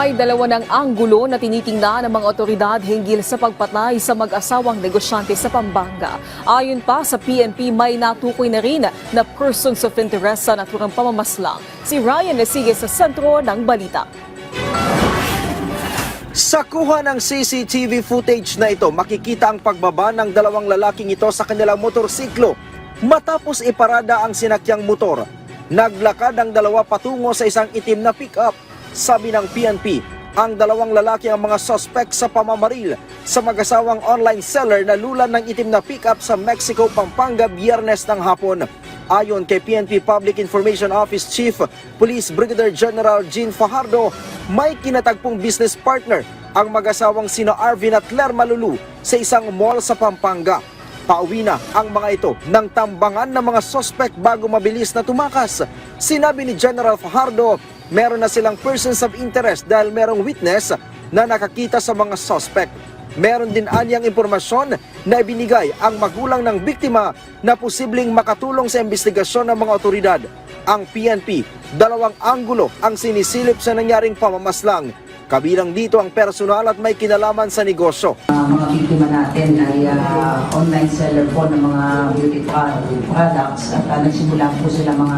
May dalawa ng anggulo na tinitingnan ng mga otoridad hinggil sa pagpatay sa mag-asawang negosyante sa Pampanga. Ayon pa sa PNP, may natukoy na rin na persons of interest sa naturang pamamaslang. Si Ryan Nasige sa sentro ng balita. Sa kuha ng CCTV footage na ito, makikita ang pagbaba ng dalawang lalaking ito sa kanilang motorsiklo. Matapos iparada ang sinakyang motor, naglakad ang dalawa patungo sa isang itim na pick-up. Sabi ng PNP, ang dalawang lalaki ang mga suspect sa pamamaril sa mag-asawang online seller na lulan ng itim na pick-up sa Mexico, Pampanga, Biyernes ng hapon. Ayon kay PNP Public Information Office Chief Police Brigadier General Jean Fajardo, may kinatagpong business partner ang mag-asawang sina Arvin at Lerma Lulu sa isang mall sa Pampanga. Pauwi na ang mga ito ng tambangan ng mga suspect bago mabilis na tumakas. Sinabi ni General Fajardo, meron na silang persons of interest dahil merong witness na nakakita sa mga suspect. Meron din anyang impormasyon na ibinigay ang magulang ng biktima na posibleng makatulong sa investigasyon ng mga otoridad. Ang PNP, dalawang anggulo ang sinisilip sa nangyaring pamamaslang. Kabilang dito ang personal at may kinalaman sa negosyo. Mga biktima natin ay online seller po ng mga beauty products at nagsimula po sila mga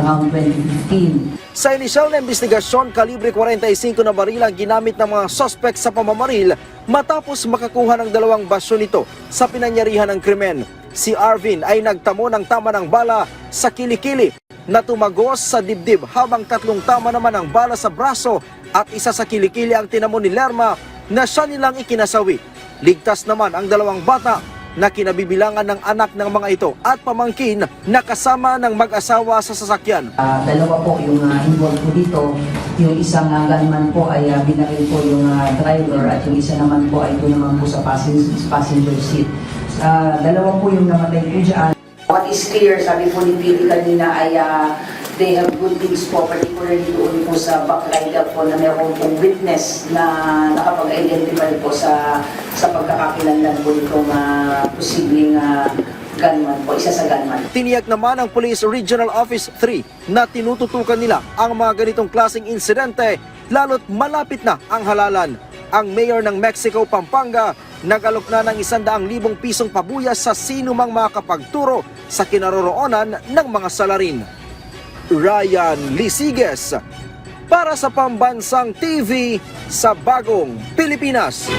around 2015. Sa inisyal na investigasyon, kalibre 45 na baril ang ginamit ng mga suspect sa pamamaril matapos makakuha ng dalawang basyo nito sa pinanyarihan ng krimen. Si Arvin ay nagtamo ng tama ng bala sa kilikili na tumagos sa dibdib habang tatlong tama naman ang bala sa braso at isa sa kilikili ang tinamo ni Lerma na siya nilang ikinasawi. Ligtas naman ang dalawang bata na kinabibilangan ng anak ng mga ito at pamangkin na kasama ng mag-asawa sa sasakyan. Dalawa po yung involved po dito. Yung isang gunman po ay binaril po yung driver at yung isa naman po ay doon naman po sa passenger seat. Dalawa po yung namatay po dyan. What is clear, sabi po ni Pili kanina ay they have good things po, particularly doon po sa backrider po na meron pong witness na nakapag-identify po sa pagkakakilanlan po itong posibleng gunman po, isa sa gunman. Tiniyak naman ng Police Regional Office 3 na tinututukan nila ang mga ganitong klaseng insidente lalo't malapit na ang halalan. Ang mayor ng Mexico, Pampanga, nag-alok na ng 100,000 pisong pabuya sa sinumang makakapagturo sa kinaroroonan ng mga salarin. Ryan Lisiges para sa Pambansang TV sa Bagong Pilipinas.